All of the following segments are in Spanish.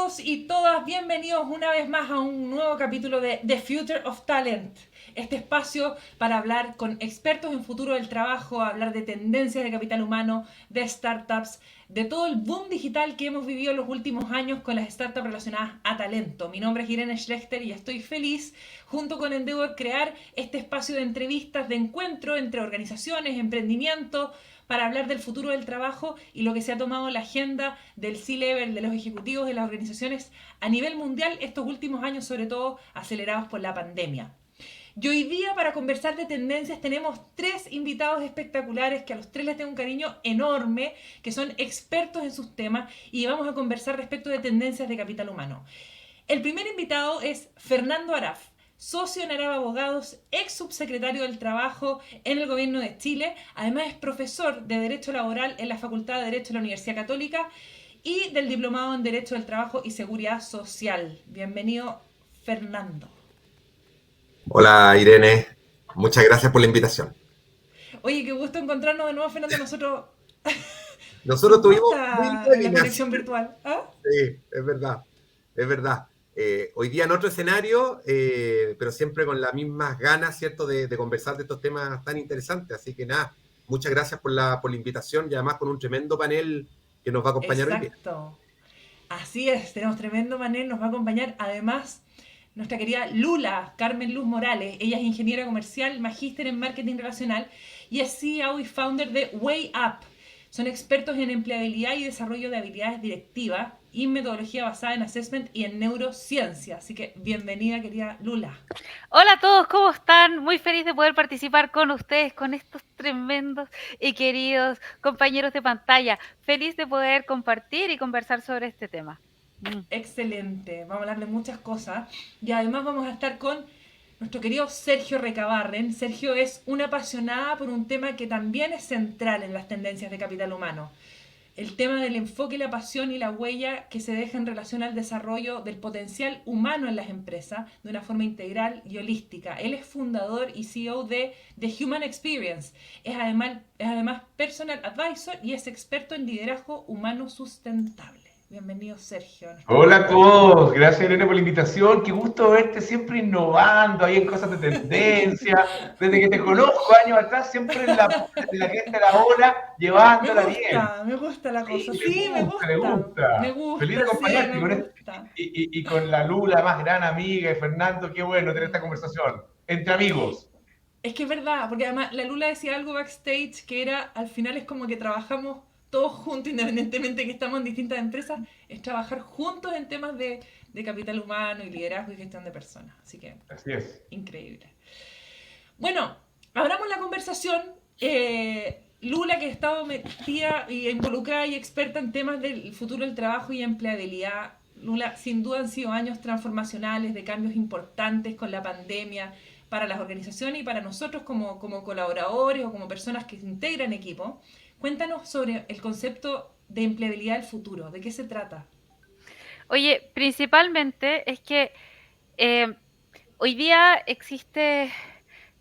todos y todas, bienvenidos una vez más a un nuevo capítulo de The Future of Talent. Este espacio para hablar con expertos en futuro del trabajo, hablar de tendencias de capital humano, de startups, de todo el boom digital que hemos vivido en los últimos años con las startups relacionadas a talento. Mi nombre es Irene Schlechter y estoy feliz, junto con Endeavor, crear este espacio de entrevistas, de encuentro entre organizaciones, emprendimiento, para hablar del futuro del trabajo y lo que se ha tomado la agenda del C-Level, de los ejecutivos de las organizaciones a nivel mundial estos últimos años, sobre todo acelerados por la pandemia. Y hoy día, para conversar de tendencias, tenemos tres invitados espectaculares que a los tres les tengo un cariño enorme, que son expertos en sus temas y vamos a conversar respecto de tendencias de capital humano. El primer invitado es Fernando Araf, socio en Araf Abogados, ex subsecretario del Trabajo en el Gobierno de Chile. Además es profesor de Derecho Laboral en la Facultad de Derecho de la Universidad Católica y del Diplomado en Derecho del Trabajo y Seguridad Social. Bienvenido, Fernando. Hola Irene, muchas gracias por la invitación. Oye, qué gusto encontrarnos de nuevo, Fernando. Nosotros Nosotros nos tuvimos mil gusta la webinars, conexión virtual. ¿Ah? sí, es verdad, es verdad. Hoy día en otro escenario, pero siempre con las mismas ganas, ¿cierto?, de conversar de estos temas tan interesantes. Así que nada, muchas gracias por la invitación y además con un tremendo panel que nos va a acompañar hoy día. Exacto. Así es, tenemos tremendo panel, nos va a acompañar además nuestra querida Lula, Carmen Luz Morales. Ella es ingeniera comercial, magíster en marketing relacional y es CEO y founder de Way Up. Son expertos en empleabilidad y desarrollo de habilidades directivas y metodología basada en assessment y en neurociencia. Así que bienvenida, querida Lula. Hola a todos, ¿cómo están? Muy feliz de poder participar con ustedes, con estos tremendos y queridos compañeros de pantalla. Feliz de poder compartir y conversar sobre este tema. Excelente, vamos a hablar de muchas cosas y además vamos a estar con nuestro querido Sergio Recabarren. Sergio es una apasionada por un tema que también es central en las tendencias de capital humano. El tema del enfoque, la pasión y la huella que se deja en relación al desarrollo del potencial humano en las empresas de una forma integral y holística. Él es fundador y CEO de The Human Experience. Es además personal advisor y es experto en liderazgo humano sustentable. Bienvenido, Sergio, a nuestro Hola a podcast. todos, gracias Irene por la invitación, qué gusto verte siempre innovando ahí en cosas de tendencia, desde que te conozco años atrás, siempre en la punta de la cresta de la ola, llevándola bien. Me gusta la Sí, cosa. Sí, me Feliz de gusta, sí, acompañarte me y gusta. y con la Lula, más gran amiga, y Fernando, qué bueno tener esta conversación, entre amigos. Es que es verdad, porque además la Lula decía algo backstage que era, al final es como que trabajamos todos juntos, independientemente de que estamos en distintas empresas, es trabajar juntos en temas de capital humano y liderazgo y gestión de personas. Así que, Así es. increíble. Bueno, abramos la conversación. Lula, que ha estado metida y involucrada y experta en temas del futuro del trabajo y empleabilidad. Lula, sin duda han sido años transformacionales, de cambios importantes con la pandemia para las organizaciones y para nosotros como colaboradores o como personas que integran equipo. Cuéntanos sobre el concepto de empleabilidad del futuro. ¿De qué se trata? Oye, principalmente es que eh, hoy día existe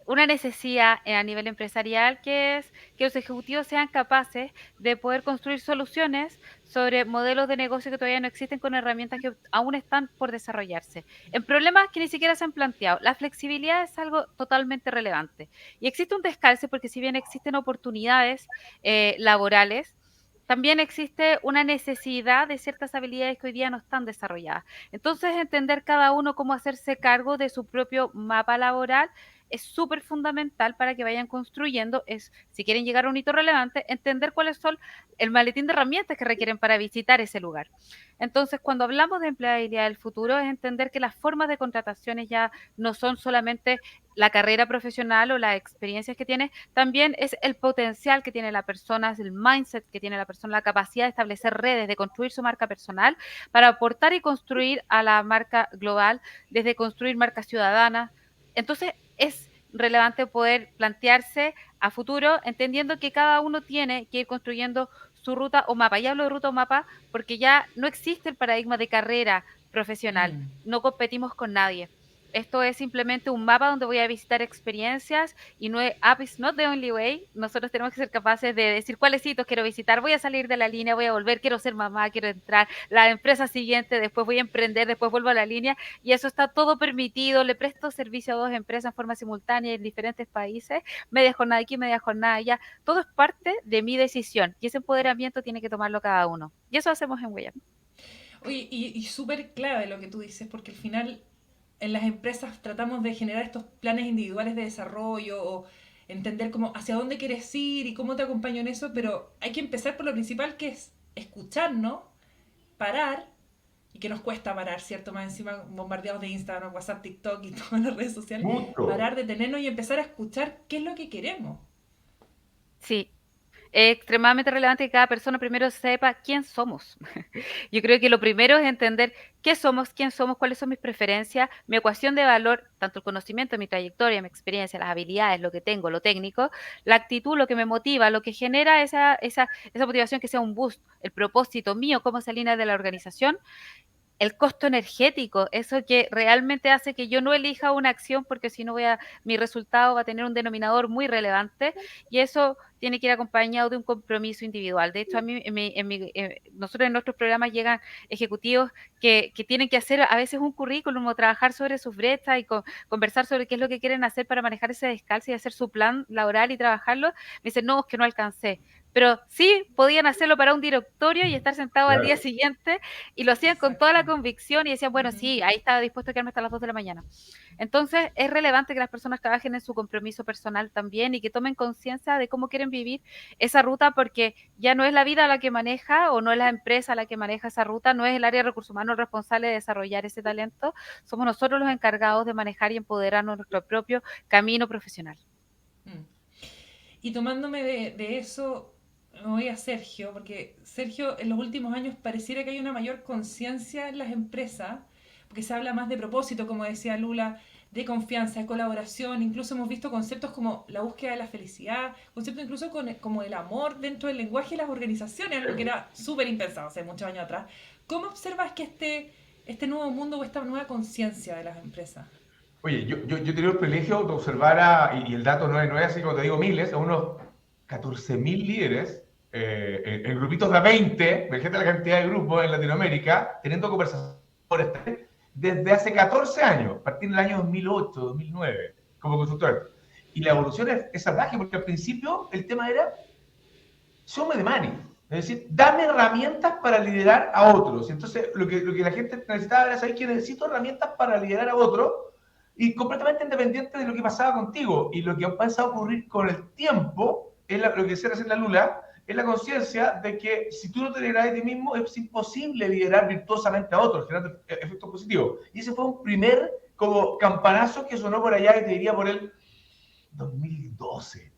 una necesidad a nivel empresarial que es que los ejecutivos sean capaces de poder construir soluciones sobre modelos de negocio que todavía no existen con herramientas que aún están por desarrollarse. En problemas que ni siquiera se han planteado, la flexibilidad es algo totalmente relevante. Y existe un descalce porque si bien existen oportunidades laborales, también existe una necesidad de ciertas habilidades que hoy día no están desarrolladas. Entonces, entender cada uno cómo hacerse cargo de su propio mapa laboral es súper fundamental para que vayan construyendo, si quieren llegar a un hito relevante, entender cuáles son el maletín de herramientas que requieren para visitar ese lugar. Entonces, cuando hablamos de empleabilidad del futuro, es entender que las formas de contrataciones ya no son solamente la carrera profesional o las experiencias que tiene, también es el potencial que tiene la persona, es el mindset que tiene la persona, la capacidad de establecer redes, de construir su marca personal para aportar y construir a la marca global, desde construir marcas ciudadanas. Entonces, es relevante poder plantearse a futuro, entendiendo que cada uno tiene que ir construyendo su ruta o mapa. Ya hablo de ruta o mapa porque ya no existe el paradigma de carrera profesional, Mm. no competimos con nadie. esto es simplemente un mapa donde voy a visitar experiencias y no es, app is not the only way. Nosotros tenemos que ser capaces de decir cuáles sitios quiero visitar, voy a salir de la línea, voy a volver, quiero ser mamá, quiero entrar, la empresa siguiente, después voy a emprender, después vuelvo a la línea, y eso está todo permitido. Le presto servicio a 2 empresas en forma simultánea en diferentes países, media jornada aquí, media jornada allá, todo es parte de mi decisión y ese empoderamiento tiene que tomarlo cada uno. Y eso hacemos en Weyap. Oye, y súper clave lo que tú dices, porque al final en las empresas tratamos de generar estos planes individuales de desarrollo o entender cómo, hacia dónde quieres ir y cómo te acompaño en eso, pero hay que empezar por lo principal, que es escucharnos, parar, y que nos cuesta parar, ¿cierto? Más encima bombardeados de Instagram, WhatsApp, TikTok y todas las redes sociales. Mucho. Parar, detenernos y empezar a escuchar qué es lo que queremos. Sí, es extremadamente relevante que cada persona primero sepa quién somos. Yo creo que lo primero es entender qué somos, quién somos, cuáles son mis preferencias, mi ecuación de valor, tanto el conocimiento, mi trayectoria, mi experiencia, las habilidades, lo que tengo, lo técnico, la actitud, lo que me motiva, lo que genera esa motivación que sea un boost, el propósito mío, cómo se alinea de la organización, el costo energético, eso que realmente hace que yo no elija una acción porque si no mi resultado va a tener un denominador muy relevante y eso tiene que ir acompañado de un compromiso individual. De hecho, a mí, nosotros en nuestros programas llegan ejecutivos que tienen que hacer a veces un currículum o trabajar sobre sus brechas y conversar sobre qué es lo que quieren hacer para manejar ese descalce y hacer su plan laboral y trabajarlo. Me dicen, no, es que no alcancé. Pero sí podían hacerlo para un directorio y estar sentado al día siguiente y lo hacían con toda la convicción y decían, bueno, sí, ahí estaba dispuesto a quedarme hasta las 2 de la mañana. Entonces, es relevante que las personas trabajen en su compromiso personal también y que tomen conciencia de cómo quieren vivir esa ruta, porque ya no es la vida la que maneja o no es la empresa la que maneja esa ruta, no es el área de recursos humanos el responsable de desarrollar ese talento, somos nosotros los encargados de manejar y empoderarnos nuestro propio camino profesional. Y tomándome de eso, me voy a Sergio, porque Sergio, en los últimos años pareciera que hay una mayor conciencia en las empresas, porque se habla más de propósito, como decía Lula, de confianza, de colaboración, incluso hemos visto conceptos como la búsqueda de la felicidad, conceptos incluso como el amor dentro del lenguaje de las organizaciones, algo que era súper impensado hace muchos años atrás. ¿Cómo observas que este nuevo mundo o esta nueva conciencia de las empresas? Oye, yo he tenido el privilegio de observar, y el dato no es así como te digo miles, a unos 14.000 líderes en grupitos de 20, imagínate la cantidad de grupos en Latinoamérica, teniendo conversaciones desde hace 14 años, a partir del año 2008, 2009, como consultor. Y la evolución es salvaje, porque al principio el tema era show me the money, es decir, dame herramientas para liderar a otros. Entonces, lo que la gente necesitaba era saber que necesito herramientas para liderar a otros y completamente independiente de lo que pasaba contigo. Y lo que ha empezado a ocurrir con el tiempo, es lo que decía recién la Lula, es la conciencia de que si tú no te lideras a ti mismo, es imposible liderar virtuosamente a otros, generando efectos positivos. Y ese fue un primer como campanazo que sonó por allá, que te diría por el 2012.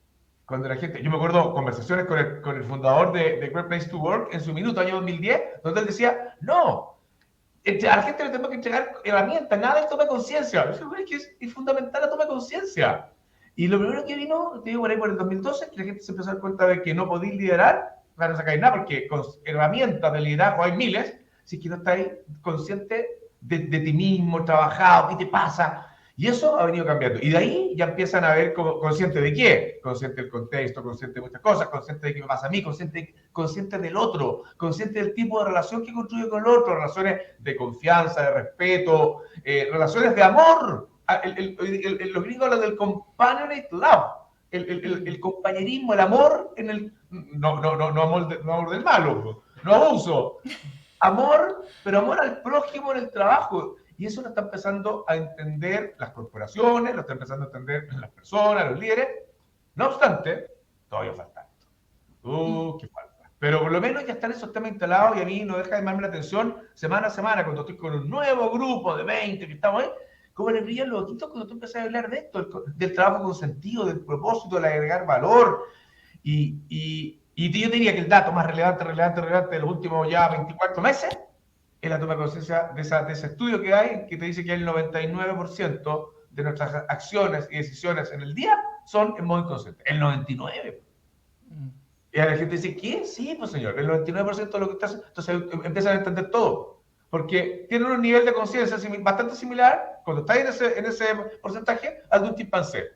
Cuando la gente, yo me acuerdo conversaciones con el fundador de Great Place to Work en su minuto, año 2010, donde él decía, no, a la gente le tenemos que entregar herramientas, nada de toma conciencia. Es fundamental la toma conciencia. Y lo primero que vino, te digo, por ahí por el 2012, que la gente se empezó a dar cuenta de que no podéis liderar, claro, no sacáis nada, porque con herramientas de liderazgo hay miles, si es que no estáis consciente de ti mismo, trabajado, qué te pasa. Y eso ha venido cambiando. Y de ahí ya empiezan a ver consciente de qué, consciente del contexto, consciente de muchas cosas, consciente de qué me pasa a mí, consciente del otro, consciente del tipo de relación que construye con el otro, relaciones de confianza, de respeto, relaciones de amor. Los gringos hablan del companionate love, el compañerismo, el amor en el... No amor del malo, no abuso. Amor, pero amor al prójimo en el trabajo. Y eso lo está empezando a entender las corporaciones, lo está empezando a entender las personas, los líderes. No obstante, todavía falta esto. Qué falta. Pero por lo menos ya están esos temas instalados y a mí no deja de llamarme la atención semana a semana cuando estoy con un nuevo grupo de 20 que estamos ahí. ¿Cómo les brillan los ojitos cuando tú empiezas a hablar de esto? Del trabajo con sentido, del propósito, del agregar valor. Y yo diría que el dato más relevante de los últimos ya 24 meses es la toma de conciencia de ese estudio que hay, que te dice que el 99% de nuestras acciones y decisiones en el día son en modo inconsciente. El 99%. Y la gente dice, ¿qué? Sí, pues señor, el 99% de lo que estás... Entonces empiezan a entender todo. Porque tienen un nivel de conciencia bastante similar cuando estáis en ese porcentaje, al de un chimpancé.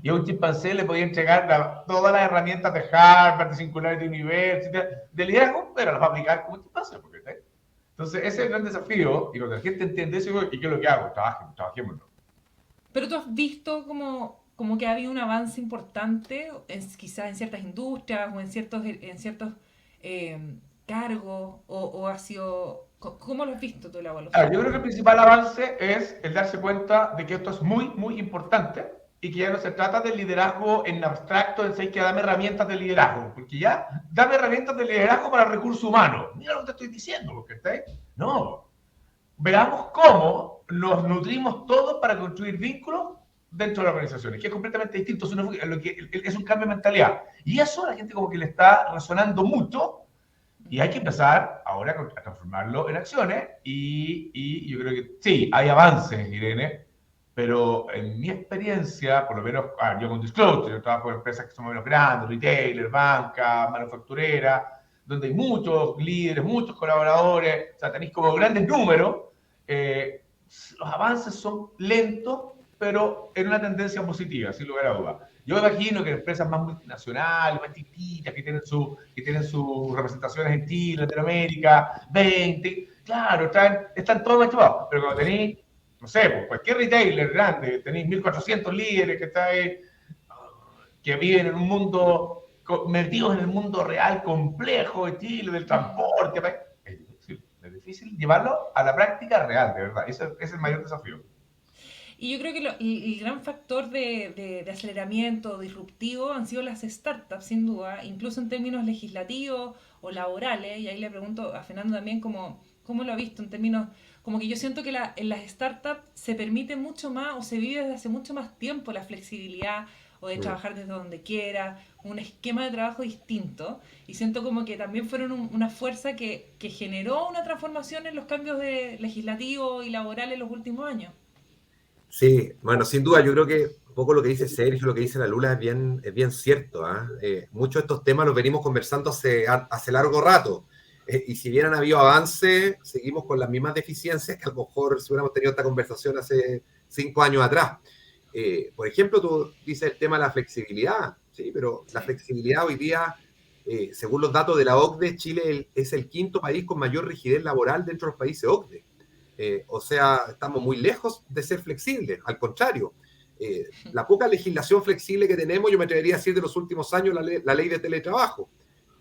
Y a un chimpancé le podía entregar todas las herramientas de Harvard, de Singularity University, de liderazgo, pero las va a aplicar como un chimpancé. Entonces, ese es el gran desafío. Y cuando la gente entiende eso, ¿y qué es lo que hago? Trabajémoslo. Pero tú has visto como que ha habido un avance importante, quizás en ciertas industrias o en ciertos cargos, o ha sido... ¿Cómo lo has visto tú la evaluación? Yo creo que el principal avance es el darse cuenta de que esto es muy, muy importante y que ya no se trata del liderazgo en abstracto, en que dame herramientas de liderazgo, porque ya dame herramientas de liderazgo para recursos humanos. Mira lo que te estoy diciendo, porque no. Veamos cómo nos nutrimos todos para construir vínculos dentro de las organizaciones, que es completamente distinto, es un cambio de mentalidad. Y eso a la gente como que le está resonando mucho, y hay que empezar ahora a transformarlo en acciones, y yo creo que sí, hay avances, Irene, pero en mi experiencia, por lo menos, yo con Disclosure, yo trabajo en empresas que son menos grandes, retailer, banca, manufacturera, donde hay muchos líderes, muchos colaboradores, o sea, tenéis como grandes números. Los avances son lentos, pero en una tendencia positiva, sin lugar a dudas. Yo me imagino que empresas más multinacionales, más chiquitas, que tienen sus representaciones en Chile, Latinoamérica, 20, claro, están todos machucados, pero cuando tenéis, no sé, pues cualquier retailer grande, tenéis 1.400 líderes que viven en un mundo, metidos en el mundo real complejo de Chile, del transporte, es difícil llevarlo a la práctica real, de verdad. Ese es el mayor desafío. Y yo creo que el gran factor de aceleramiento disruptivo han sido las startups, sin duda, incluso en términos legislativos o laborales. Y ahí le pregunto a Fernando también cómo lo ha visto en términos, como que yo siento que en las startups se permite mucho más o se vive desde hace mucho más tiempo la flexibilidad o de trabajar desde donde quiera, un esquema de trabajo distinto. Y siento como que también fueron una fuerza que generó una transformación en los cambios legislativos y laborales en los últimos años. Sí, bueno, sin duda, yo creo que un poco lo que dice Sergio, lo que dice la Lula es bien cierto. Muchos de estos temas los venimos conversando hace largo rato. Y si bien han habido avances, seguimos con las mismas deficiencias que a lo mejor si hubiéramos tenido esta conversación hace 5 años atrás. Por ejemplo, tú dices el tema de la flexibilidad, ¿sí? Pero la flexibilidad hoy día, según los datos de la OCDE, Chile es el 5º país con mayor rigidez laboral dentro de los países OCDE. O sea, estamos muy lejos de ser flexibles, al contrario. La poca legislación flexible que tenemos, yo me atrevería a decir de los últimos años, la ley de teletrabajo.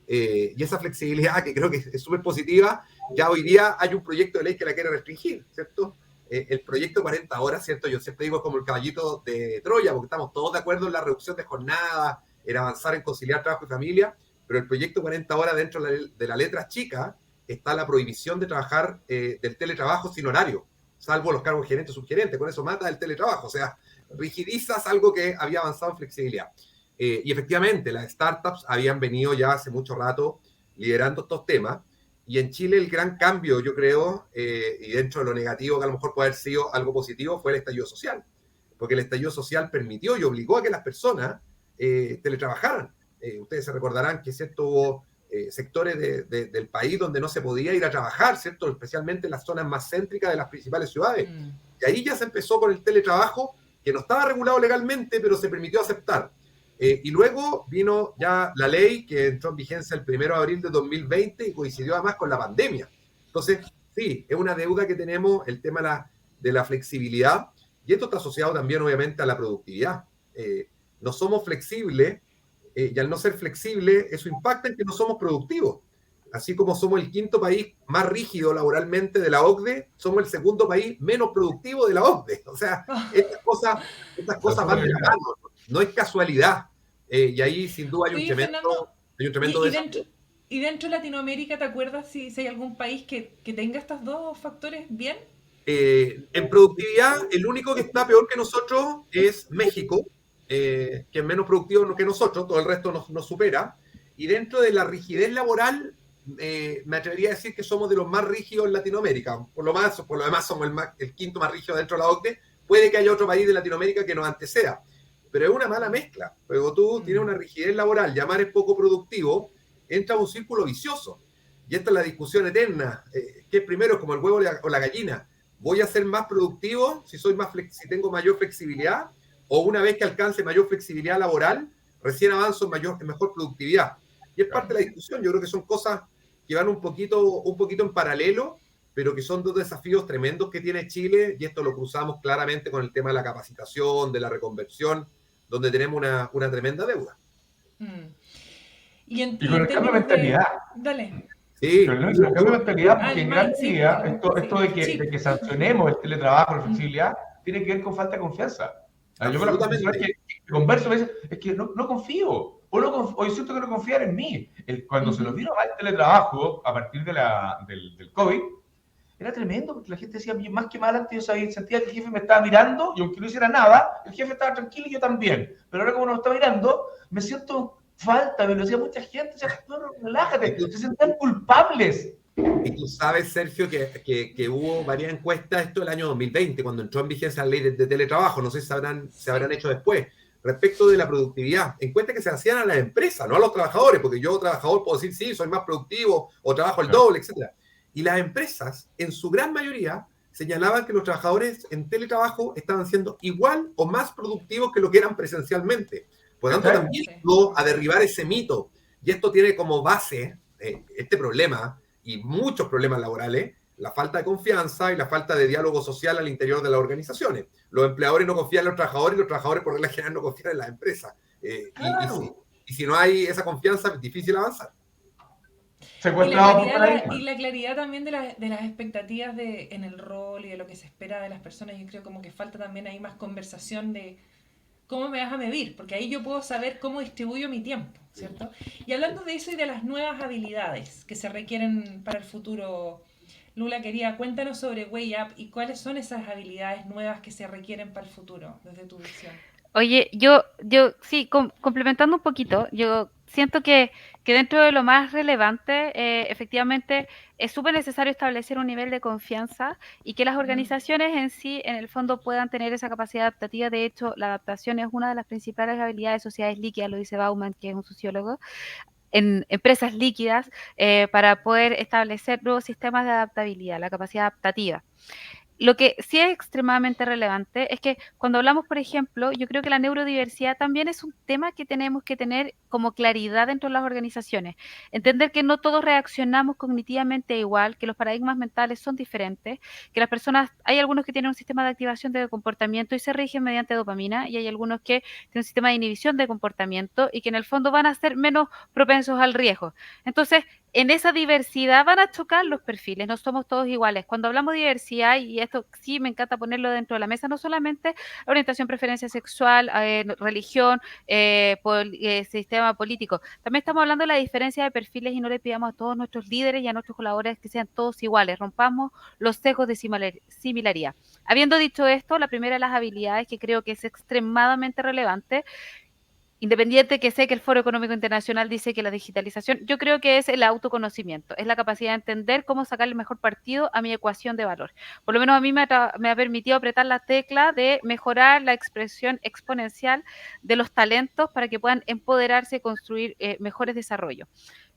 Y esa flexibilidad, que creo que es súper positiva, ya hoy día hay un proyecto de ley que la quiere restringir, ¿cierto? El proyecto 40 horas, ¿cierto? Yo siempre digo es como el caballito de Troya, porque estamos todos de acuerdo en la reducción de jornada, en avanzar en conciliar trabajo y familia, pero el proyecto 40 horas dentro de la letra chica está la prohibición de trabajar del teletrabajo sin horario, salvo los cargos gerentes o subgerentes. Con eso mata el teletrabajo, o sea, rigidizas algo que había avanzado en flexibilidad. Y efectivamente, las startups habían venido ya hace mucho rato liderando estos temas, y en Chile el gran cambio, yo creo, y dentro de lo negativo que a lo mejor puede haber sido algo positivo, fue el estallido social, porque el estallido social permitió y obligó a que las personas teletrabajaran. Ustedes se recordarán que cierto hubo sectores del país donde no se podía ir a trabajar, ¿cierto? Especialmente en las zonas más céntricas de las principales ciudades. Y ahí ya se empezó con el teletrabajo, que no estaba regulado legalmente, pero se permitió aceptar. Y luego vino ya la ley que entró en vigencia el 1 de abril de 2020 y coincidió además con la pandemia. Entonces, sí, es una deuda que tenemos, el tema de la flexibilidad, y esto está asociado también obviamente a la productividad. No somos flexibles, y al no ser flexibles, eso impacta en que no somos productivos. Así como somos el 5º país más rígido laboralmente de la OCDE, somos el 2º país menos productivo de la OCDE. O sea, estas cosas van de la mano, no es casualidad. Y ahí sin duda hay un tremendo desafío. Y dentro de Latinoamérica, ¿te acuerdas si hay algún país que tenga estos dos factores bien? En productividad, el único que está peor que nosotros es México, que es menos productivo que nosotros, todo el resto nos supera. Y dentro de la rigidez laboral, me atrevería a decir que somos de los más rígidos en Latinoamérica. Por lo demás somos el 5º más rígido dentro de la OCDE. Puede que haya otro país de Latinoamérica que nos anteceda, pero es una mala mezcla. Luego tú tienes una rigidez laboral, llamar es poco productivo, entra a un círculo vicioso. Y esta es la discusión eterna, que primero es como el huevo o la gallina. voy a ser más productivo si tengo mayor flexibilidad, o una vez que alcance mayor flexibilidad laboral, recién avanzo en mejor productividad. Y es parte de la discusión. Yo creo que son cosas que van un poquito en paralelo, pero que son dos desafíos tremendos que tiene Chile, y esto lo cruzamos claramente con el tema de la capacitación, de la reconversión, donde tenemos una tremenda deuda. Y con el cambio de términos mentalidad. Dale. Sí. Pero el cambio de mentalidad, porque en gran sí, medida porque esto de que sancionemos el teletrabajo, la flexibilidad, tiene que ver con falta de confianza. Yo con las profesoras que converso me dicen, es que no confío, o yo siento que no confían en mí. Cuando se nos vino al teletrabajo a partir del COVID, era tremendo, porque la gente decía, más que mal antes yo sentía que el jefe me estaba mirando, y aunque no hiciera nada, el jefe estaba tranquilo y yo también. Pero ahora como no me está mirando, me siento falta, me lo decía mucha gente, relájate, se sentían culpables. Y tú sabes, Sergio, que hubo varias encuestas esto el año 2020, cuando entró en vigencia la ley de teletrabajo, no sé si se habrán hecho después, respecto de la productividad. Encuestas que se hacían a las empresas, no a los trabajadores, porque yo, trabajador, puedo decir, sí, soy más productivo, o trabajo el doble, etc. Y las empresas, en su gran mayoría, señalaban que los trabajadores en teletrabajo estaban siendo igual o más productivos que lo que eran presencialmente. Por lo tanto, también ayudó a derribar ese mito. Y esto tiene como base este problema y muchos problemas laborales, la falta de confianza y la falta de diálogo social al interior de las organizaciones. Los empleadores no confían en los trabajadores, y los trabajadores por regla general no confían en las empresas. Y si no hay esa confianza, es difícil avanzar. Y la claridad también de las expectativas en el rol y de lo que se espera de las personas. Yo creo como que falta también ahí más conversación de cómo me vas a medir, porque ahí yo puedo saber cómo distribuyo mi tiempo, ¿cierto? Y hablando de eso y de las nuevas habilidades que se requieren para el futuro, Lula, cuéntanos sobre Way Up y cuáles son esas habilidades nuevas que se requieren para el futuro, desde tu visión. Oye, yo sí, complementando un poquito, yo siento que dentro de lo más relevante, efectivamente, es súper necesario establecer un nivel de confianza y que las organizaciones en sí, en el fondo, puedan tener esa capacidad adaptativa. De hecho, la adaptación es una de las principales habilidades de sociedades líquidas, lo dice Bauman, que es un sociólogo, en empresas líquidas, para poder establecer nuevos sistemas de adaptabilidad, la capacidad adaptativa. Lo que sí es extremadamente relevante es que cuando hablamos, por ejemplo, yo creo que la neurodiversidad también es un tema que tenemos que tener como claridad dentro de las organizaciones. Entender que no todos reaccionamos cognitivamente igual, que los paradigmas mentales son diferentes, que las personas, hay algunos que tienen un sistema de activación de comportamiento y se rigen mediante dopamina, y hay algunos que tienen un sistema de inhibición de comportamiento y que en el fondo van a ser menos propensos al riesgo. Entonces, en esa diversidad van a chocar los perfiles, no somos todos iguales. Cuando hablamos de diversidad, y esto sí me encanta ponerlo dentro de la mesa, no solamente orientación, preferencia sexual, religión, sistema político, también estamos hablando de la diferencia de perfiles y no le pidamos a todos nuestros líderes y a nuestros colaboradores que sean todos iguales, rompamos los sesgos de similaridad. Habiendo dicho esto, la primera de las habilidades que creo que es extremadamente relevante, independiente que sé que el Foro Económico Internacional dice que la digitalización, yo creo que es el autoconocimiento, es la capacidad de entender cómo sacar el mejor partido a mi ecuación de valor. Por lo menos a mí me ha permitido apretar la tecla de mejorar la expresión exponencial de los talentos para que puedan empoderarse y construir mejores desarrollos.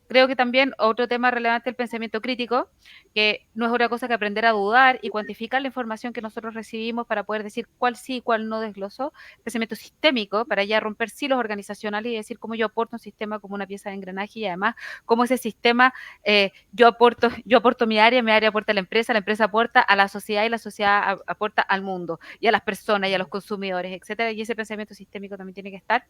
Creo que también otro tema relevante es el pensamiento crítico, que no es otra cosa que aprender a dudar y cuantificar la información que nosotros recibimos para poder decir cuál sí y cuál no desgloso. Pensamiento sistémico, para ya romper silos organizacionales y decir cómo yo aporto un sistema como una pieza de engranaje, y además cómo ese sistema, yo aporto mi área aporta a la empresa aporta a la sociedad y la sociedad aporta al mundo y a las personas y a los consumidores, etcétera. Y ese pensamiento sistémico también tiene que estar.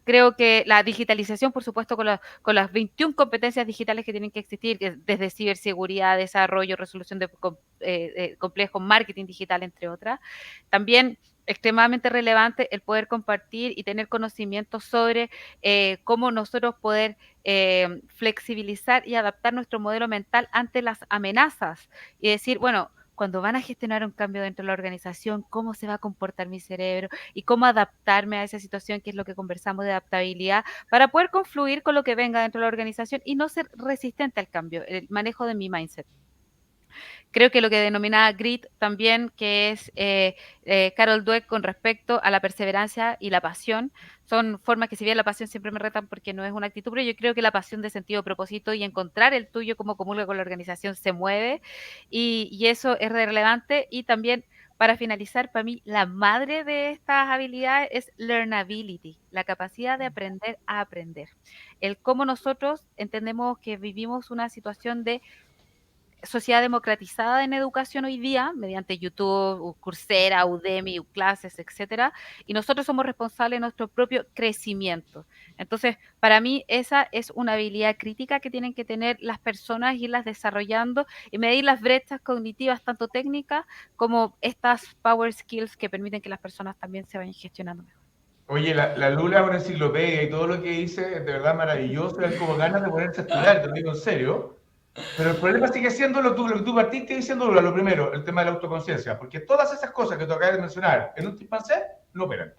Creo que la digitalización, por supuesto, con las 21 competencias digitales que tienen que existir, desde ciberseguridad, desarrollo, resolución de complejos, marketing digital, entre otras. También extremadamente relevante el poder compartir y tener conocimiento sobre cómo nosotros poder flexibilizar y adaptar nuestro modelo mental ante las amenazas y decir, bueno, cuando van a gestionar un cambio dentro de la organización, cómo se va a comportar mi cerebro y cómo adaptarme a esa situación, que es lo que conversamos de adaptabilidad, para poder confluir con lo que venga dentro de la organización y no ser resistente al cambio, el manejo de mi mindset. Creo que lo que denomina grit también, que es Carol Dweck con respecto a la perseverancia y la pasión, son formas que si bien la pasión siempre me retan porque no es una actitud, pero yo creo que la pasión de sentido, propósito y encontrar el tuyo como comulga con la organización se mueve y eso es relevante. Y también, para finalizar, para mí la madre de estas habilidades es learnability, la capacidad de aprender a aprender. El cómo nosotros entendemos que vivimos una situación de sociedad democratizada en educación hoy día, mediante YouTube, Coursera, Udemy, clases, etcétera, y nosotros somos responsables de nuestro propio crecimiento. Entonces, para mí, esa es una habilidad crítica que tienen que tener las personas, irlas desarrollando y medir las brechas cognitivas, tanto técnicas como estas power skills que permiten que las personas también se vayan gestionando mejor. Oye, la Lula es una enciclopedia y todo lo que dice es de verdad maravilloso. Es como ganas de ponerse a estudiar, te lo digo en serio. Pero el problema sigue siendo lo que tú partiste diciendo, Lula, lo primero, el tema de la autoconciencia. Porque todas esas cosas que tú acabas de mencionar en un chimpancé no operan.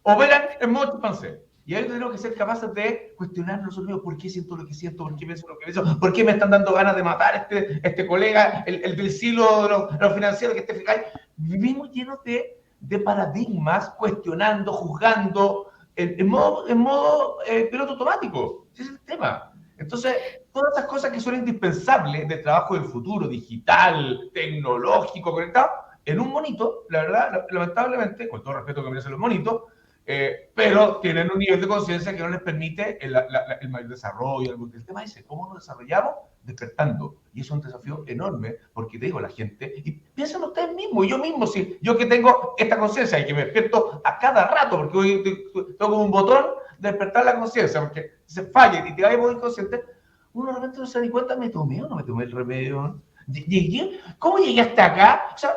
Operan en modo chimpancé. Y ahí tenemos que ser capaces de cuestionarnos nosotros mismos por qué siento lo que siento, por qué pienso lo que pienso, por qué me están dando ganas de matar este colega, el del silo de lo financiero que esté fijado. Vivimos llenos de paradigmas, cuestionando, juzgando, en modo piloto automático. Ese es el tema. Entonces, todas esas cosas que son indispensables de trabajo del futuro, digital, tecnológico, conectado, en un monito, la verdad, lamentablemente, con todo respeto que merecen los monitos, pero tienen un nivel de conciencia que no les permite el mayor desarrollo. El tema es cómo nos desarrollamos despertando. Y es un desafío enorme, porque te digo, la gente, y piensen ustedes mismos, yo mismo, si yo que tengo esta conciencia y que me despierto a cada rato, porque hoy tengo un botón de despertar la conciencia, porque si se falla y te vayas muy inconsciente, uno realmente no se da ni cuenta, ¿me tomé o no me tomé el remedio? ¿Cómo llegué hasta acá? O sea,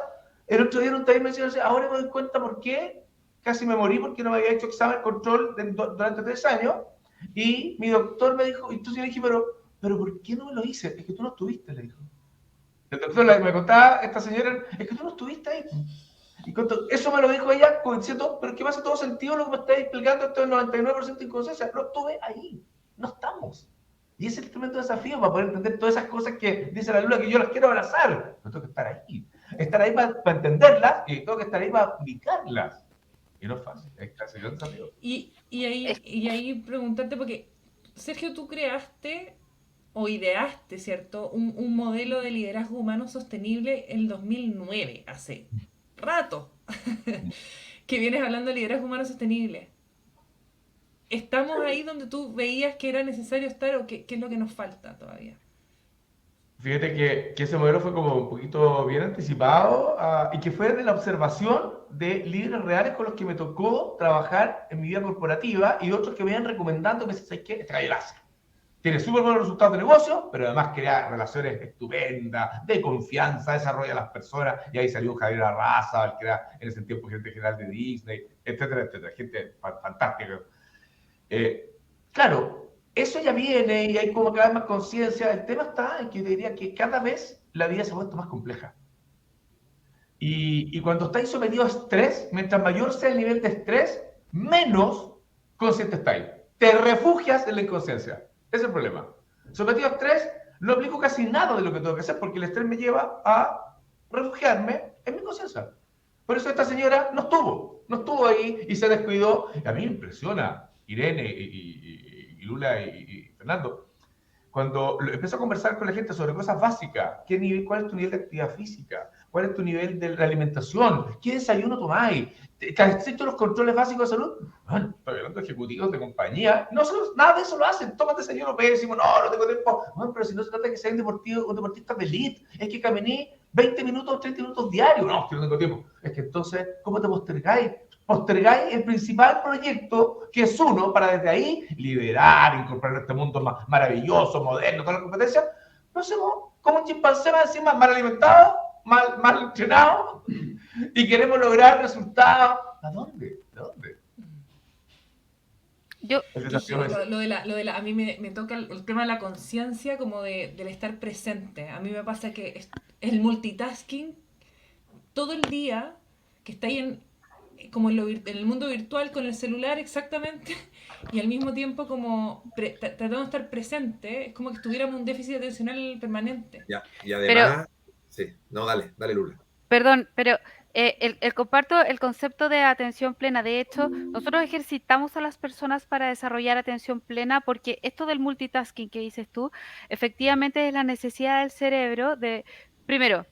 el otro día en un taller me decían, ahora me doy cuenta por qué casi me morí porque no me había hecho examen control durante 3 años, y mi doctor me dijo, y entonces yo le dije, pero ¿por qué no me lo hice? Es que tú no estuviste, le dijo. El doctor me contaba, esta señora, es que tú no estuviste ahí. Y eso me lo dijo ella, diciendo, pero que me hace todo sentido lo que me estáis explicando, esto es 99% de inconsciencia. No estuve ahí, no estamos. Y ese es el tremendo desafío para poder entender todas esas cosas que dice la Lula, que yo las quiero abrazar. Pero tengo que estar ahí para entenderlas y tengo que estar ahí para aplicarlas. Y no es fácil, es casi un desafío. Y ahí preguntarte, porque Sergio, tú creaste o ideaste, ¿cierto? Un modelo de liderazgo humano sostenible en 2009, hace rato, que vienes hablando de liderazgo humano sostenible. ¿Estamos ahí donde tú veías que era necesario estar o qué es lo que nos falta todavía? Fíjate que ese modelo fue como un poquito bien anticipado y que fue de la observación de líderes reales con los que me tocó trabajar en mi vida corporativa y otros que me iban recomendando, me decían, ¿sabes qué? Este gallo lo hace. Tiene súper buenos resultados de negocio, pero además crea relaciones estupendas, de confianza, desarrolla a las personas, y ahí salió Javier Arrasa, que era en ese tiempo gerente general de Disney, etcétera, etcétera, gente fantástica. Claro, eso ya viene y hay como cada vez más conciencia. El tema está en que yo diría que cada vez la vida se ha vuelto más compleja. Y cuando estáis sometidos a estrés, mientras mayor sea el nivel de estrés, menos consciente estáis. Te refugias en la inconsciencia. Ese es el problema. Sometido a estrés, no aplico casi nada de lo que tengo que hacer porque el estrés me lleva a refugiarme en mi conciencia. Por eso esta señora no estuvo ahí y se descuidó. Y a mí me impresiona, Irene y Lula y Fernando, cuando empiezo a conversar con la gente sobre cosas básicas, ¿cuál es tu nivel de actividad física? ¿Cuál es tu nivel de alimentación? ¿Qué desayuno tomáis? ¿Has hecho los controles básicos de salud? Bueno, estoy hablando de ejecutivos de compañía. No, nada de eso lo hacen. Toman desayuno pésimo. No tengo tiempo. Bueno, pero si no se trata de que sean deportistas de elite, es que caminé 20 minutos, 30 minutos diarios. No, es que no tengo tiempo. Es que entonces, ¿cómo te postergáis? Postergáis el principal proyecto, que es uno, para desde ahí liderar, incorporar este mundo más maravilloso, moderno, toda la competencia. Lo hacemos como un chimpancé más encima, mal alimentado, mal entrenado, y queremos lograr resultados. ¿A dónde? ¿De dónde? A mí me toca el tema de la conciencia, como del estar presente. A mí me pasa que el multitasking todo el día, que está ahí como en el mundo virtual con el celular exactamente, y al mismo tiempo como tratando de estar presente, es como que estuviéramos un déficit atencional permanente. Y además, Sí, no, dale, Lula. Perdón, pero comparto el concepto de atención plena. De hecho, nosotros ejercitamos a las personas para desarrollar atención plena porque esto del multitasking que dices tú, efectivamente es la necesidad del cerebro de, primero,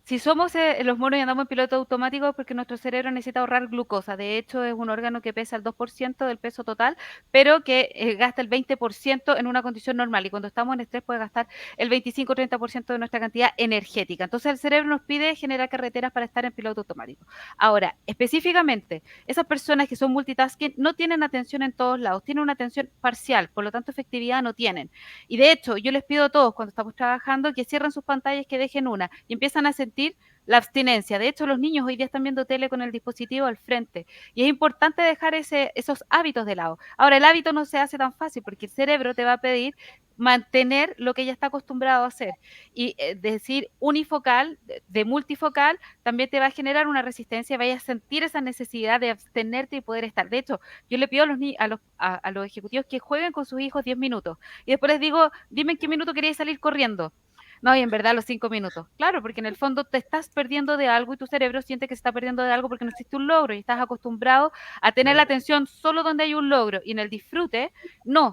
si somos los monos y andamos en piloto automático porque nuestro cerebro necesita ahorrar glucosa. De hecho, es un órgano que pesa el 2% del peso total, pero que gasta el 20% en una condición normal. Y cuando estamos en estrés puede gastar el 25-30% de nuestra cantidad energética. Entonces el cerebro nos pide generar carreteras para estar en piloto automático. Ahora, específicamente, esas personas que son multitasking no tienen atención en todos lados, tienen una atención parcial, por lo tanto efectividad no tienen. Y de hecho, yo les pido a todos cuando estamos trabajando que cierren sus pantallas, que dejen una y empiezan a sentir la abstinencia. De hecho, los niños hoy día están viendo tele con el dispositivo al frente y es importante dejar esos hábitos de lado. Ahora, el hábito no se hace tan fácil porque el cerebro te va a pedir mantener lo que ya está acostumbrado a hacer y decir unifocal, de multifocal, también te va a generar una resistencia, vayas a sentir esa necesidad de abstenerte y poder estar. De hecho, yo le pido a los ejecutivos que jueguen con sus hijos 10 minutos y después les digo, dime en qué minuto queréis salir corriendo. No, y en verdad los 5 minutos. Claro, porque en el fondo te estás perdiendo de algo y tu cerebro siente que se está perdiendo de algo porque no existe un logro y estás acostumbrado a tener la atención solo donde hay un logro y en el disfrute, no.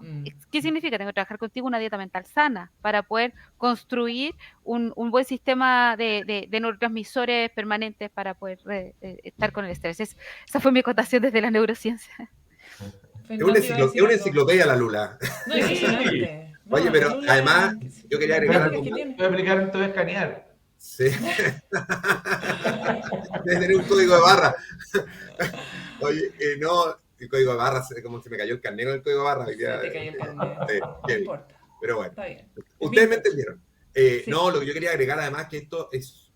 ¿Qué significa? Tengo que trabajar contigo una dieta mental sana para poder construir un buen sistema de neurotransmisores permanentes para poder estar con el estrés. Esa fue mi acotación desde la neurociencia. Es una enciclopedia la Lula. No, impresionante. No, Oye, pero Lula, además, yo quería agregar algo. Voy a aplicar esto de escanear. Sí. Debe tener un código de barra. Oye, no, el código de barra, como se me cayó el carnet con el código de barra. Se te cayó el carnet. No importa. Pero bueno, está bien. Ustedes me entendieron. No, lo que yo quería agregar además que esto es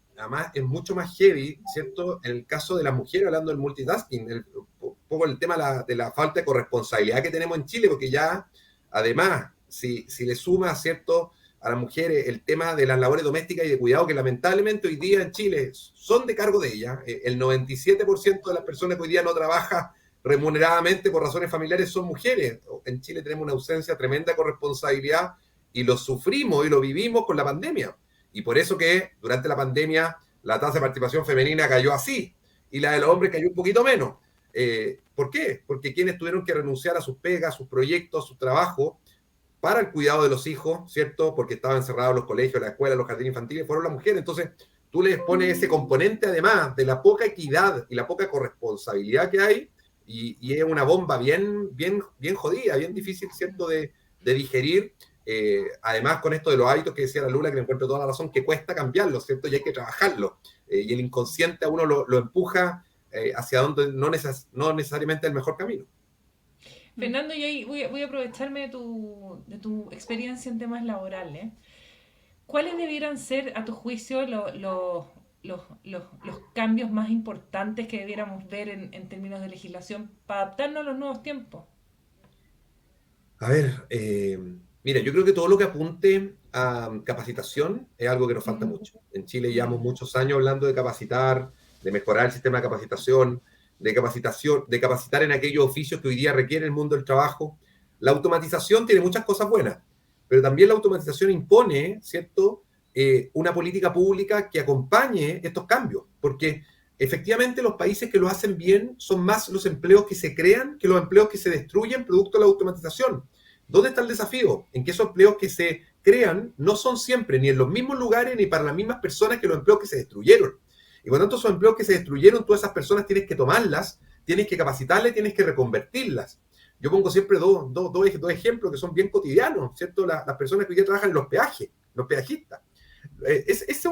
mucho más heavy, ¿cierto? En el caso de las mujeres, hablando del multitasking, un poco el tema de la falta de corresponsabilidad que tenemos en Chile, porque ya, además, si le suma, ¿cierto?, a las mujeres el tema de las labores domésticas y de cuidado, que lamentablemente hoy día en Chile son de cargo de ellas. El 97% de las personas que hoy día no trabaja remuneradamente por razones familiares son mujeres. En Chile tenemos una ausencia tremenda de corresponsabilidad y lo sufrimos y lo vivimos con la pandemia. Y por eso que durante la pandemia la tasa de participación femenina cayó así y la de los hombres cayó un poquito menos. ¿Por qué? Porque quienes tuvieron que renunciar a sus pegas, a sus proyectos, a sus trabajos para el cuidado de los hijos, ¿cierto? Porque estaban encerrados los colegios, las escuelas, los jardines infantiles, fueron las mujeres. Entonces, tú les pones ese componente, además, de la poca equidad y la poca corresponsabilidad que hay, y es una bomba bien jodida, bien difícil, ¿cierto?, de digerir. Además, con esto de los hábitos que decía la Lula, que me encuentro toda la razón, que cuesta cambiarlo, ¿cierto? Y hay que trabajarlo. Y el inconsciente a uno lo empuja hacia donde no necesariamente es el mejor camino. Fernando, yo ahí voy a aprovecharme de tu experiencia en temas laborales. ¿Cuáles debieran ser, a tu juicio, los cambios más importantes que debiéramos ver en términos de legislación para adaptarnos a los nuevos tiempos? A ver, mira, yo creo que todo lo que apunte a capacitación es algo que nos falta mucho. En Chile llevamos muchos años hablando de capacitar, de mejorar el sistema de capacitación, de capacitar en aquellos oficios que hoy día requiere el mundo del trabajo. La automatización tiene muchas cosas buenas, pero también la automatización impone, ¿cierto?, una política pública que acompañe estos cambios, porque efectivamente los países que lo hacen bien son más los empleos que se crean que los empleos que se destruyen producto de la automatización. ¿Dónde está el desafío? En que esos empleos que se crean no son siempre ni en los mismos lugares ni para las mismas personas que los empleos que se destruyeron. Y por lo tanto, esos empleos que se destruyeron, todas esas personas tienes que tomarlas, tienes que capacitarlas, tienes que reconvertirlas. Yo pongo siempre dos ejemplos que son bien cotidianos, ¿cierto? Las personas que hoy día trabajan en los peajes, los peajistas. Es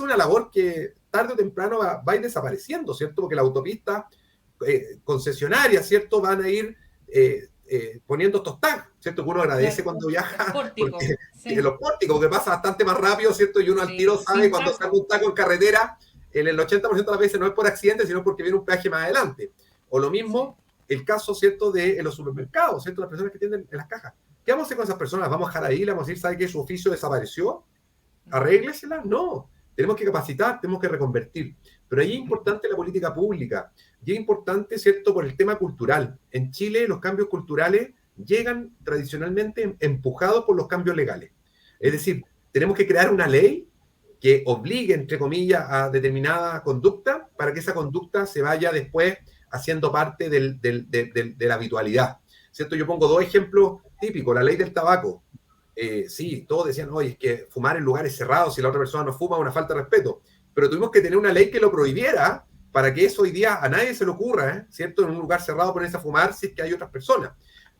una labor que tarde o temprano va a ir desapareciendo, ¿cierto? Porque las autopistas concesionarias, ¿cierto?, van a ir poniendo estos tags, ¿cierto? Que uno agradece cuando viaja. Los pórticos, que pasa bastante más rápido, ¿cierto? Y uno al tiro sabe cuando saca un taco en carretera, el 80% de las veces no es por accidente, sino porque viene un peaje más adelante. O lo mismo, el caso, ¿cierto?, de los supermercados, ¿cierto? Las personas que atienden en las cajas. ¿Qué vamos a hacer con esas personas? ¿Las vamos a dejar ahí? ¿Le vamos a decir, sabe que su oficio desapareció? ¿Arréglesela? No. Tenemos que capacitar, tenemos que reconvertir. Pero ahí es importante la política pública. Y es importante, ¿cierto?, por el tema cultural. En Chile los cambios culturales llegan tradicionalmente empujados por los cambios legales. Es decir, tenemos que crear una ley que obligue, entre comillas, a determinada conducta para que esa conducta se vaya después haciendo parte de la habitualidad, ¿cierto? Yo pongo dos ejemplos típicos. La ley del tabaco. Sí, todos decían, oye, es que fumar en lugares cerrados, si la otra persona no fuma, es una falta de respeto. Pero tuvimos que tener una ley que lo prohibiera para que eso hoy día a nadie se le ocurra, ¿cierto? En un lugar cerrado ponerse a fumar si es que hay otras personas.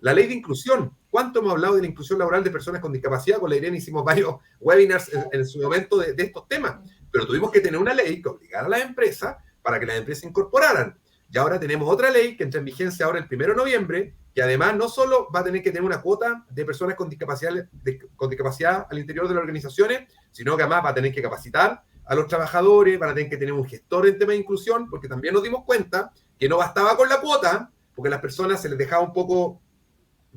La ley de inclusión. ¿Cuánto hemos hablado de la inclusión laboral de personas con discapacidad? Con la Irene hicimos varios webinars en su momento de estos temas. Pero tuvimos que tener una ley que obligara a las empresas para que las empresas incorporaran. Y ahora tenemos otra ley que entra en vigencia ahora el 1 de noviembre, que además no solo va a tener que tener una cuota de personas con discapacidad al interior de las organizaciones, sino que además va a tener que capacitar a los trabajadores, van a tener que tener un gestor en tema de inclusión, porque también nos dimos cuenta que no bastaba con la cuota, porque a las personas se les dejaba un poco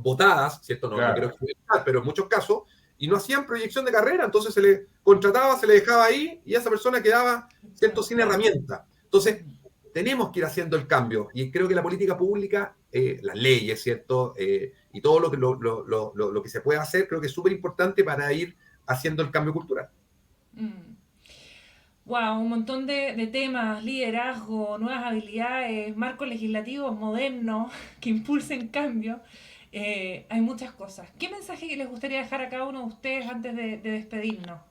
botadas, ¿cierto? No, claro. No quiero explicar, pero en muchos casos, y no hacían proyección de carrera, entonces se le contrataba, se le dejaba ahí, y esa persona quedaba, ¿cierto?, sin herramienta. Entonces, tenemos que ir haciendo el cambio, y creo que la política pública, las leyes, ¿cierto?, y todo lo que se puede hacer, creo que es súper importante para ir haciendo el cambio cultural. Wow, un montón de temas, liderazgo, nuevas habilidades, marcos legislativos modernos que impulsen cambio. Hay muchas cosas. ¿Qué mensaje les gustaría dejar a cada uno de ustedes antes de despedirnos?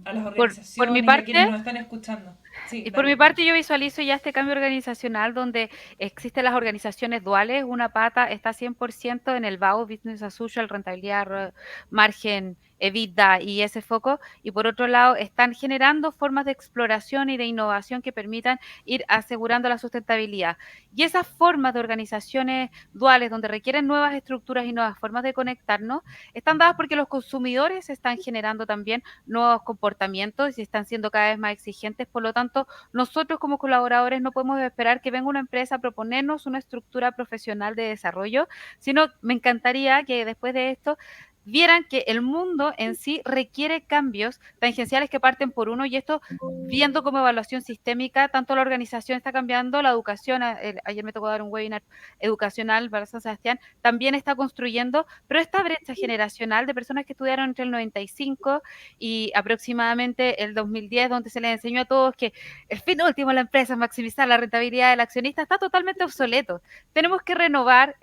A las organizaciones por mi parte, y a quienes nos están escuchando. Sí, y por mi parte yo visualizo ya este cambio organizacional donde existen las organizaciones duales. Una pata está 100% en el BAU, Business as Usual, rentabilidad, margen, EBITDA y ese foco, y por otro lado están generando formas de exploración y de innovación que permitan ir asegurando la sustentabilidad. Y esas formas de organizaciones duales donde requieren nuevas estructuras y nuevas formas de conectarnos están dadas porque los consumidores están generando también nuevos comportamientos y están siendo cada vez más exigentes. Por lo tanto, nosotros como colaboradores no podemos esperar que venga una empresa a proponernos una estructura profesional de desarrollo, sino me encantaría que después de esto vieran que el mundo en sí requiere cambios tangenciales que parten por uno, y esto viendo como evaluación sistémica, tanto la organización está cambiando, la educación, ayer me tocó dar un webinar educacional para San Sebastián, también está construyendo, pero esta brecha generacional de personas que estudiaron entre el 95 y aproximadamente el 2010, donde se les enseñó a todos que el fin último de la empresa es maximizar la rentabilidad del accionista, está totalmente obsoleto. Tenemos que renovar,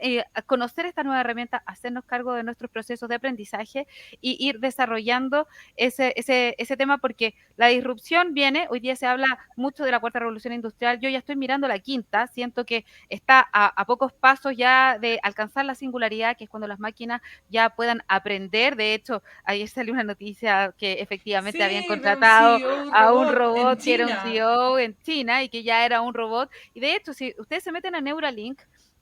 conocer esta nueva herramienta, hacernos cargo de nuestros procesos de aprendizaje y ir desarrollando ese tema, porque la disrupción viene. Hoy día se habla mucho de la cuarta revolución industrial, yo ya estoy mirando la quinta, siento que está a pocos pasos ya de alcanzar la singularidad, que es cuando las máquinas ya puedan aprender. De hecho, ayer salió una noticia que efectivamente sí, habían contratado a un robot que era un CEO en China y que ya era un robot, y de hecho si ustedes se meten a Neuralink,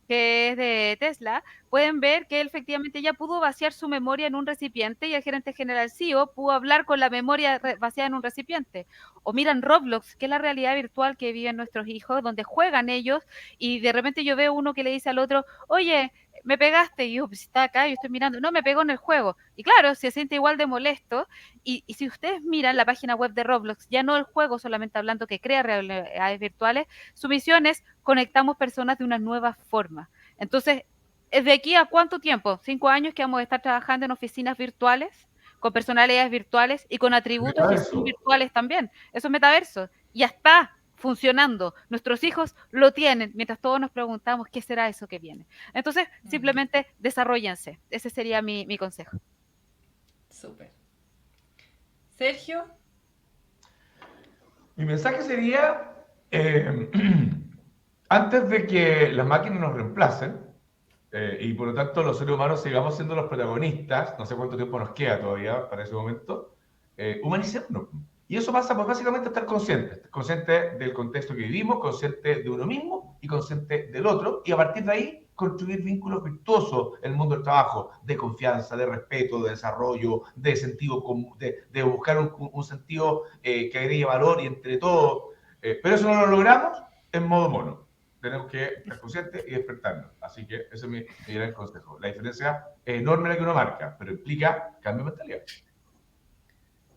que es de Tesla, pueden ver que él efectivamente ya pudo vaciar su memoria en un recipiente, y el gerente general CEO pudo hablar con la memoria vaciada en un recipiente. O miran Roblox, que es la realidad virtual que viven nuestros hijos, donde juegan ellos, y de repente yo veo uno que le dice al otro, oye, me pegaste, y yo, pues está acá, yo estoy mirando, no, me pegó en el juego, y claro, se siente igual de molesto, y si ustedes miran la página web de Roblox, ya no el juego solamente hablando que crea realidades virtuales, su misión es conectamos personas de una nueva forma. Entonces, ¿de aquí a cuánto tiempo? 5 años que vamos a estar trabajando en oficinas virtuales, con personalidades virtuales y con atributos que son virtuales también. Eso es metaverso. Ya está funcionando. Nuestros hijos lo tienen, mientras todos nos preguntamos qué será eso que viene. Entonces, simplemente desarróllense. Ese sería mi consejo. Súper. Sergio. Mi mensaje sería, antes de que las máquinas nos reemplacen, y por lo tanto los seres humanos sigamos siendo los protagonistas, no sé cuánto tiempo nos queda todavía para ese momento, humanicémonos. Y eso pasa por básicamente estar consciente del contexto que vivimos, consciente de uno mismo y consciente del otro, y a partir de ahí construir vínculos virtuosos en el mundo del trabajo, de confianza, de respeto, de desarrollo, de sentido común, de buscar un sentido que agregue valor, y entre todos, pero eso no lo logramos en modo mono. Tenemos que estar conscientes y despertarnos. Así que ese es mi gran consejo. La diferencia es enorme la que uno marca, pero implica cambio de mentalidad.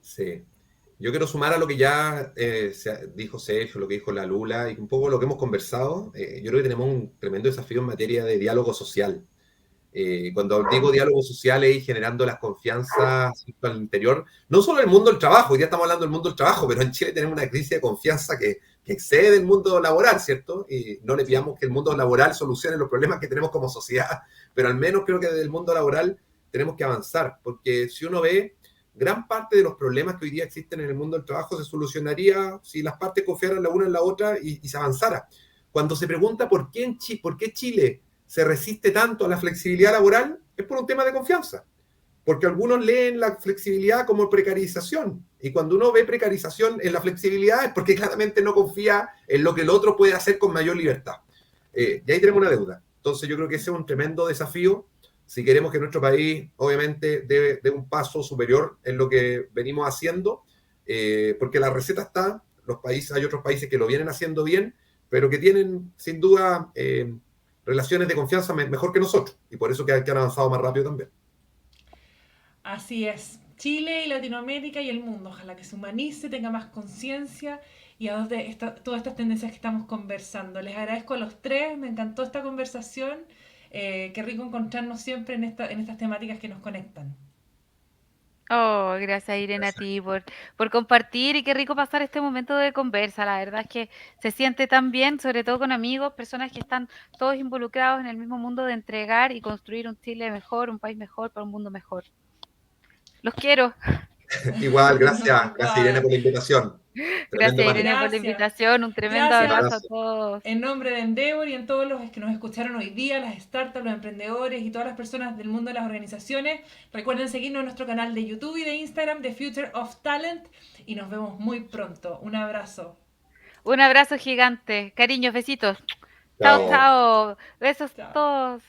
Sí. Yo quiero sumar a lo que ya dijo Sergio, lo que dijo la Lula, y un poco lo que hemos conversado. Yo creo que tenemos un tremendo desafío en materia de diálogo social. Cuando digo diálogos sociales y generando las confianzas ¿cierto? Al interior, no solo en el mundo del trabajo, hoy día estamos hablando del mundo del trabajo, pero en Chile tenemos una crisis de confianza que excede el mundo laboral, ¿cierto? Y no le pidamos que el mundo laboral solucione los problemas que tenemos como sociedad, pero al menos creo que desde el mundo laboral tenemos que avanzar, porque si uno ve, gran parte de los problemas que hoy día existen en el mundo del trabajo se solucionaría si las partes confiaran la una en la otra y se avanzara. Cuando se pregunta por qué Chile se resiste tanto a la flexibilidad laboral, es por un tema de confianza. Porque algunos leen la flexibilidad como precarización. Y cuando uno ve precarización en la flexibilidad es porque claramente no confía en lo que el otro puede hacer con mayor libertad. Y ahí tenemos una deuda. Entonces yo creo que ese es un tremendo desafío si queremos que nuestro país obviamente dé un paso superior en lo que venimos haciendo, porque la receta está, hay otros países que lo vienen haciendo bien, pero que tienen sin duda relaciones de confianza mejor que nosotros, y por eso que han avanzado más rápido también. Así es. Chile y Latinoamérica y el mundo. Ojalá que se humanice, tenga más conciencia y adopte todas estas tendencias que estamos conversando. Les agradezco a los tres, me encantó esta conversación. Qué rico encontrarnos siempre en estas temáticas que nos conectan. Oh, gracias Irene a ti por compartir y qué rico pasar este momento de conversa. La verdad es que se siente tan bien, sobre todo con amigos, personas que están todos involucrados en el mismo mundo de entregar y construir un Chile mejor, un país mejor, para un mundo mejor. Los quiero. Igual, gracias Irene por la invitación. Tremendo Gracias Irene por la Gracias. invitación, un tremendo Gracias. abrazo a todos. En nombre de Endeavor y en todos los que nos escucharon hoy día, las startups, los emprendedores y todas las personas del mundo de las organizaciones, recuerden seguirnos en nuestro canal de YouTube y de Instagram, The Future of Talent, y nos vemos muy pronto. Un abrazo. Un abrazo gigante. Cariños, besitos. Chao. Chao, chao. Besos Chao. a todos.